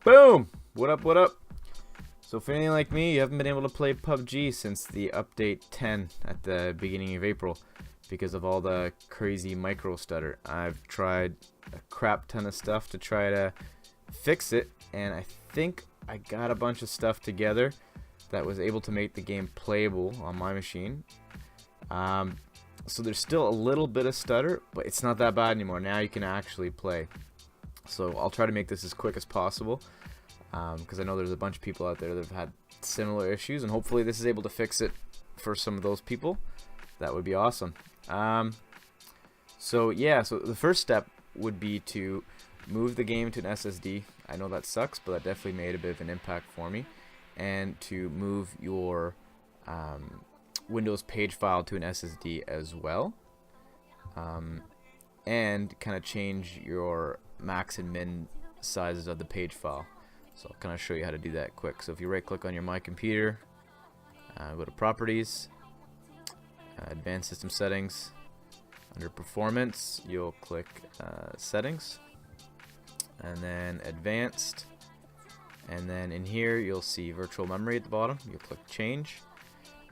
Boom! What up, what up? So if anything like me, you haven't been able to play PUBG since the update 10 at the beginning of April because of all the crazy micro stutter. I've tried a crap ton of stuff to try to fix it, and I think I got a bunch of stuff together that was able to make the game playable on my machine. So there's still a little bit of stutter, but it's not that bad anymore. Now you can actually play. So I'll try to make this as quick as possible because I know there's a bunch of people out there that have had similar issues, and hopefully this is able to fix it for some of those people. That would be awesome. So the first step would be to move the game to an SSD. I know that sucks, but that definitely made a bit of an impact for me. And to move your Windows page file to an SSD as well. And kind of change your max and min sizes of the page file. So I'll kind of show you how to do that quick. So if you right click on your My Computer, go to Properties, Advanced System Settings. Under Performance, you'll click Settings, and then Advanced, and then in here you'll see Virtual Memory at the bottom. You'll click Change,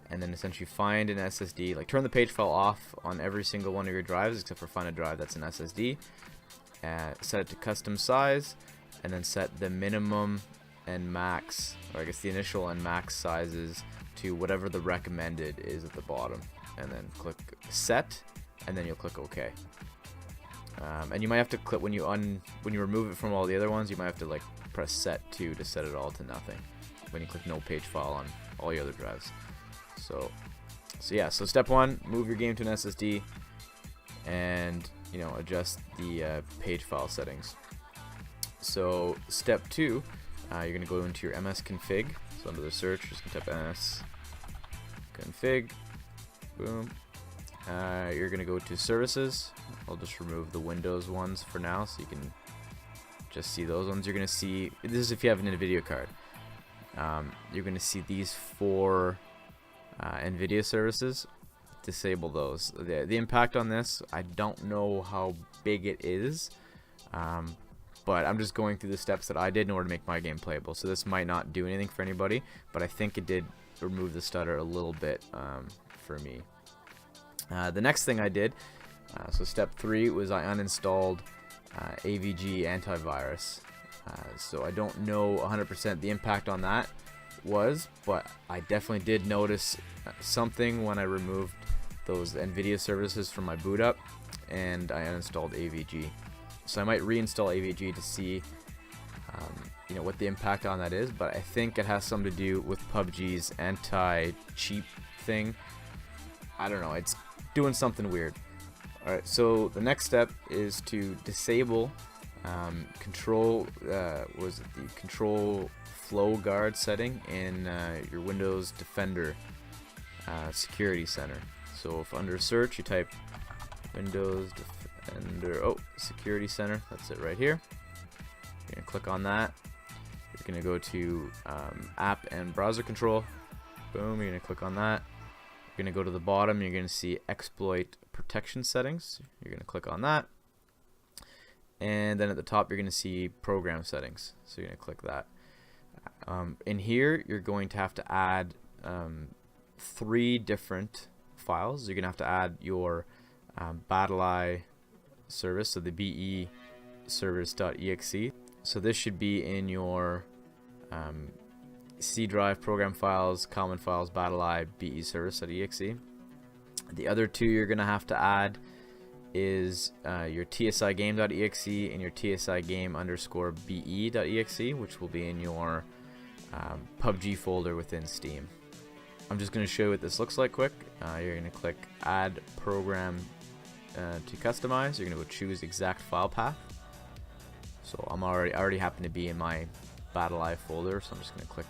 and then essentially find an SSD. Like, turn the page file off on every single one of your drives except for find a drive that's an SSD. Set it to custom size, and then set the minimum and max, or I guess the initial and max sizes to whatever the recommended is at the bottom, and then click Set, and then you'll click OK. And you might have to click when you remove it from all the other ones. You might have to like press Set 2 to set it all to nothing when you click No Page File on all your other drives. So step one, move your game to an SSD, and adjust the page file settings. So step two, you're gonna go into your MS config. So under the search, just gonna type MS config. Boom. You're gonna go to services. I'll just remove the Windows ones for now, so you can just see those ones. You're gonna see, this is if you have an Nvidia card. You're gonna see these four Nvidia services. Disable those. The impact on this, I don't know how big it is, but I'm just going through the steps that I did in order to make my game playable. So this might not do anything for anybody, but I think it did remove the stutter a little bit for me. The next thing I did, so step 3 was I uninstalled AVG antivirus. So I don't know 100% the impact on that was, but I definitely did notice something when I removed those Nvidia services from my boot up and I uninstalled AVG. So I might reinstall AVG to see what the impact on that is, but I think it has something to do with PUBG's anti-cheat thing. I don't know, it's doing something weird. Alright, so the next step is to disable control flow guard setting in your Windows Defender security center. So if under search you type Windows Defender, security center, that's it right here. You're gonna click on that. You're gonna go to app and browser control. Boom, you're gonna click on that. You're gonna go to the bottom, you're gonna see exploit protection settings. You're gonna click on that. And then at the top you're gonna see program settings. So you're gonna click that. In here you're going to have to add 3 different files. You're gonna have to add your BattleEye service, so the BE service.exe. So this should be in your C drive program files, common files, BattleEye BE service.exe. The other 2 you're gonna have to add is your TSIGame.exe and your TSIGame_BE.exe, which will be in your PUBG folder within Steam. I'm just going to show you what this looks like quick. You're going to click Add Program to Customize. You're going to go choose Exact File Path. So I already happen to be in my BattleEye folder, so I'm just going to click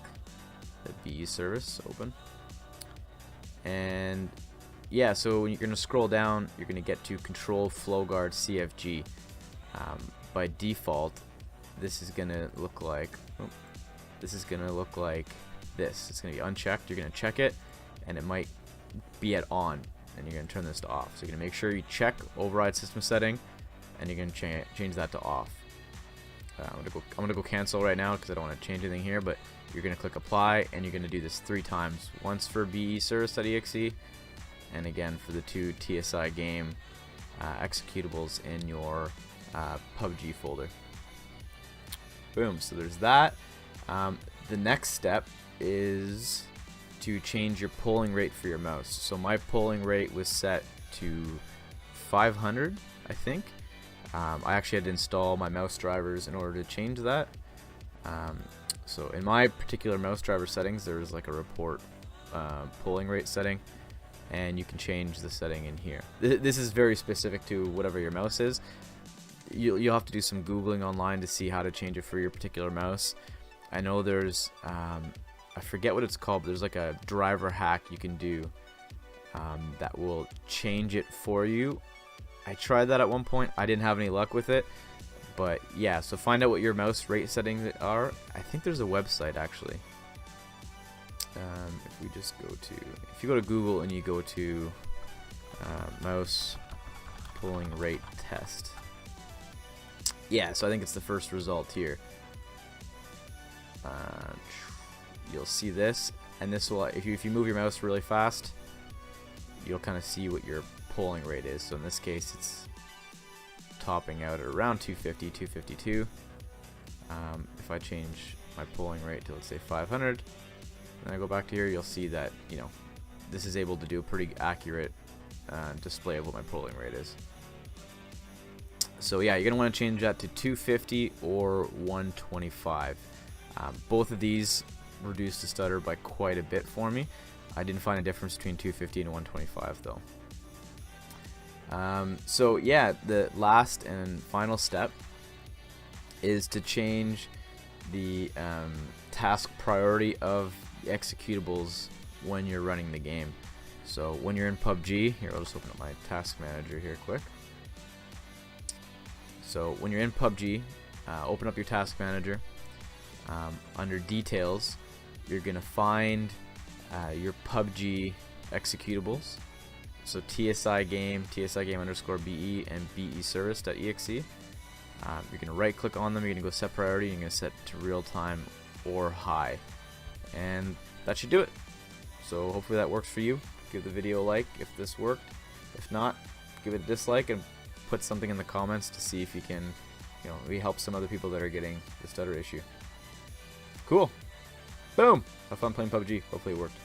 the BE service, open. And yeah, so when you're going to scroll down, you're going to get to Control Flow Guard CFG. By default, this is going to look like this. It's going to be unchecked. You're going to check it, and it might be at on, and you're going to turn this to off. So you're going to make sure you check override system setting, and you're going to change that to off. I'm gonna go cancel right now because I don't want to change anything here. But you're gonna click apply, and you're gonna do this 3 times. Once for BEservice.exe, and again for the 2 TslGame executables in your PUBG folder. Boom. So there's that. The next step is to change your polling rate for your mouse. So my polling rate was set to 500, I think. I actually had to install my mouse drivers in order to change that. So in my particular mouse driver settings, there's like a report polling rate setting, and you can change the setting in here. This is very specific to whatever your mouse is. You'll have to do some Googling online to see how to change it for your particular mouse. I know there's, I forget what it's called, but there's like a driver hack you can do that will change it for you. I tried that at one point. I didn't have any luck with it. But yeah, so find out what your mouse rate settings are. I think there's a website actually. If we just go to, if you go to Google and you go to mouse polling rate test. Yeah, so I think it's the first result here. You'll see this, and this will, if you move your mouse really fast, you'll kind of see what your polling rate is. So in this case, it's topping out at around 250, 252. If I change my polling rate to, let's say, 500, and I go back to here, you'll see that, you know, this is able to do a pretty accurate display of what my polling rate is. So yeah, you're going to want to change that to 250 or 125. Both of these reduced the stutter by quite a bit for me. I didn't find a difference between 250 and 125 though. So yeah, the last and final step is to change the task priority of the executables when you're running the game. So when you're in PUBG, here I'll just open up my task manager here quick. So when you're in PUBG, open up your task manager. Under details, you're gonna find your PUBG executables. So TslGame, TslGame_BE, and BEservice.exe. You're gonna right click on them, you're gonna go set priority, and you're gonna set to real time or high. And that should do it. So hopefully that works for you. Give the video a like if this worked. If not, give it a dislike and put something in the comments to see if you can, you know, maybe help some other people that are getting the stutter issue. Cool. Boom. Have fun playing PUBG. Hopefully it worked.